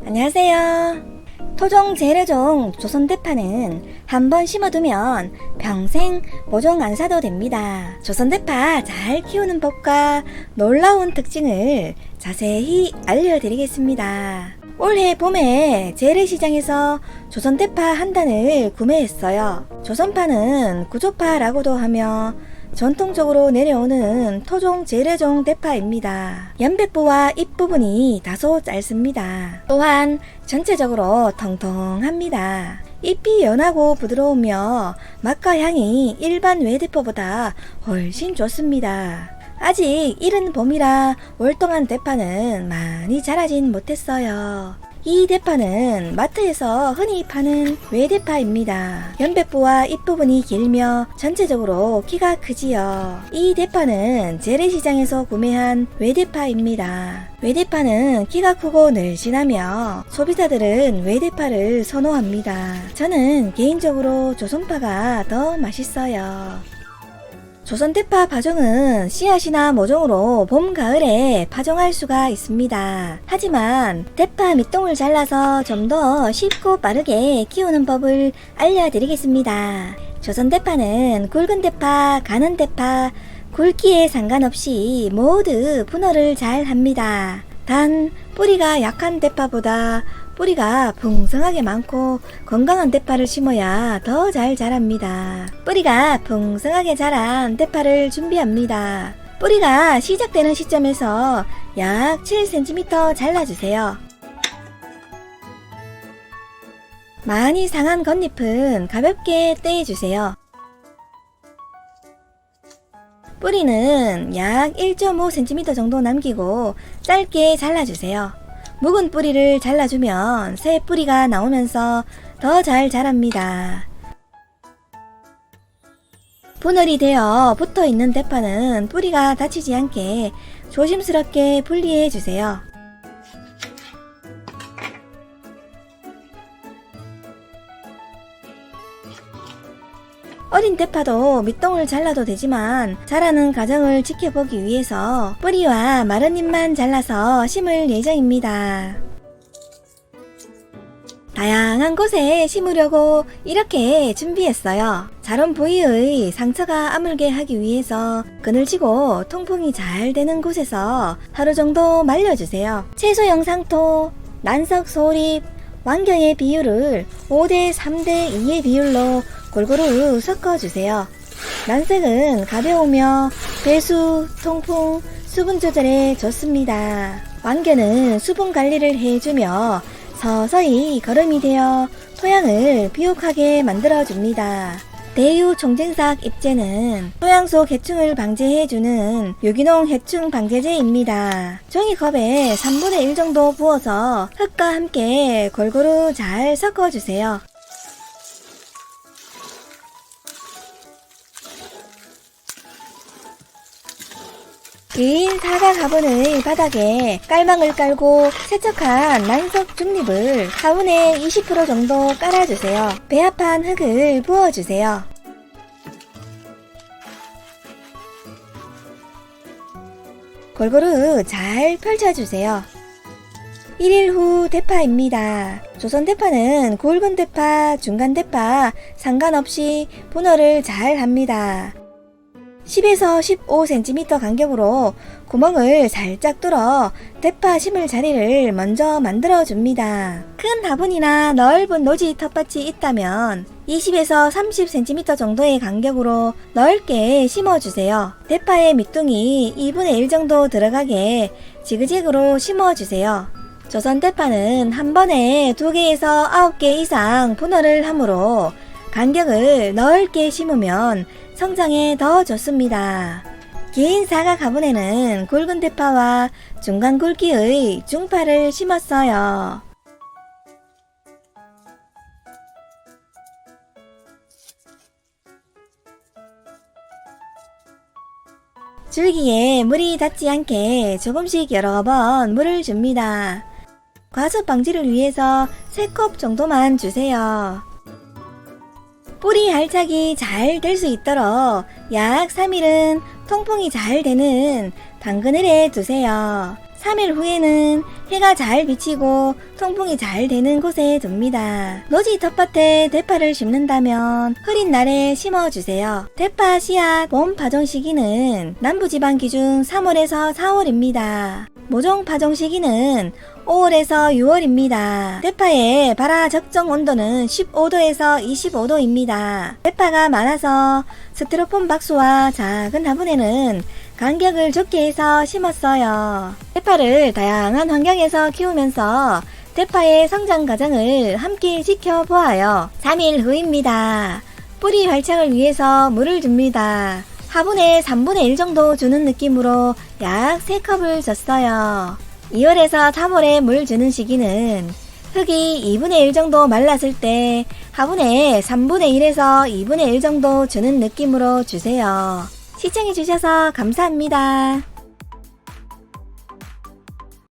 안녕하세요. 토종 재래종 조선대파는 한번 심어두면 평생 모종 안 사도 됩니다. 조선대파 잘 키우는 법과 놀라운 특징을 자세히 알려드리겠습니다. 올해 봄에 재래시장에서 조선대파 한 단을 구매했어요. 조선파는 구조파라고도 하며 전통적으로 내려오는 토종 재래종 대파입니다. 연백부와 잎부분이 다소 짧습니다. 또한 전체적으로 통통합니다. 잎이 연하고 부드러우며 맛과 향이 일반 외대파보다 훨씬 좋습니다. 아직 이른 봄이라 월동한 대파는 많이 자라진 못했어요. 이 대파는 마트에서 흔히 파는 외대파입니다. 연백부와 잎부분이 길며 전체적으로 키가 크지요. 이 대파는 재래시장에서 구매한 외대파입니다. 외대파는 키가 크고 늘씬하며 소비자들은 외대파를 선호합니다. 저는 개인적으로 조선파가 더 맛있어요. 조선대파 파종은 씨앗이나 모종으로 봄, 가을에 파종할 수가 있습니다. 하지만 대파 밑동을 잘라서 좀 더 쉽고 빠르게 키우는 법을 알려드리겠습니다. 조선대파는 굵은 대파, 가는 대파, 굵기에 상관없이 모두 분할을 잘 합니다. 단 뿌리가 약한 대파보다 뿌리가 풍성하게 많고 건강한 대파를 심어야 더 잘 자랍니다. 뿌리가 풍성하게 자란 대파를 준비합니다. 뿌리가 시작되는 시점에서 약 7cm 잘라주세요. 많이 상한 겉잎은 가볍게 떼주세요. 뿌리는 약 1.5cm 정도 남기고 짧게 잘라주세요. 묵은 뿌리를 잘라주면 새 뿌리가 나오면서 더 잘 자랍니다. 분할이 되어 붙어있는 대파는 뿌리가 다치지 않게 조심스럽게 분리해 주세요. 어린 대파도 밑동을 잘라도 되지만 자라는 과정을 지켜보기 위해서 뿌리와 마른 잎만 잘라서 심을 예정입니다. 다양한 곳에 심으려고 이렇게 준비했어요. 자른 부위의 상처가 아물게 하기 위해서 그늘지고 통풍이 잘 되는 곳에서 하루 정도 말려주세요. 채소 영상토, 난석 소립, 완경의 비율을 5대 3대 2의 비율로 골고루 섞어주세요. 난색은 가벼우며 배수, 통풍, 수분 조절에 좋습니다. 완경은 수분 관리를 해주며 서서히 거름이 되어 토양을 비옥하게 만들어줍니다. 대유 총쟁삭 잎제는 토양 속 해충을 방제해주는 유기농 해충 방제제입니다. 종이컵에 3분의 1 정도 부어서 흙과 함께 골고루 잘 섞어주세요. 긴 사각 화분의 바닥에 깔망을 깔고 세척한 난석 중립을 화분에 20% 정도 깔아주세요. 배합한 흙을 부어주세요. 골고루 잘 펼쳐주세요. 1일 후 대파입니다. 조선 대파는 굵은 대파, 중간 대파 상관없이 분할을 잘 합니다. 10에서 15cm 간격으로 구멍을 살짝 뚫어 대파 심을 자리를 먼저 만들어 줍니다. 큰 화분이나 넓은 노지 텃밭이 있다면 20에서 30cm 정도의 간격으로 넓게 심어주세요. 대파의 밑둥이 2분의 1 정도 들어가게 지그재그로 심어주세요. 조선 대파는 한 번에 2개에서 9개 이상 분할을 하므로 간격을 넓게 심으면 성장에 더 좋습니다. 긴 사각 화분에는 굵은 대파와 중간 굵기의 중파를 심었어요. 줄기에 물이 닿지 않게 조금씩 여러 번 물을 줍니다. 과습 방지를 위해서 3컵 정도만 주세요. 뿌리 할착이 잘 될 수 있도록 약 3일은 통풍이 잘 되는 방그늘에 두세요. 3일 후에는 해가 잘 비치고 통풍이 잘 되는 곳에 둡니다. 노지 텃밭에 대파를 심는다면 흐린 날에 심어주세요. 대파 씨앗 봄 파종 시기는 남부지방 기준 3월에서 4월입니다. 모종 파종 시기는 5월에서 6월입니다. 대파의 발화 적정 온도는 15도에서 25도입니다. 대파가 많아서 스티로폼 박스와 작은 화분에는 간격을 좁게 해서 심었어요. 대파를 다양한 환경에서 키우면서 대파의 성장 과정을 함께 지켜보아요. 3일 후입니다. 뿌리 활착을 위해서 물을 줍니다. 화분에 3분의 1 정도 주는 느낌으로 약 3컵을 줬어요. 2월에서 3월에 물 주는 시기는 흙이 2분의 1 정도 말랐을 때 화분에 3분의 1에서 2분의 1 정도 주는 느낌으로 주세요. 시청해주셔서 감사합니다.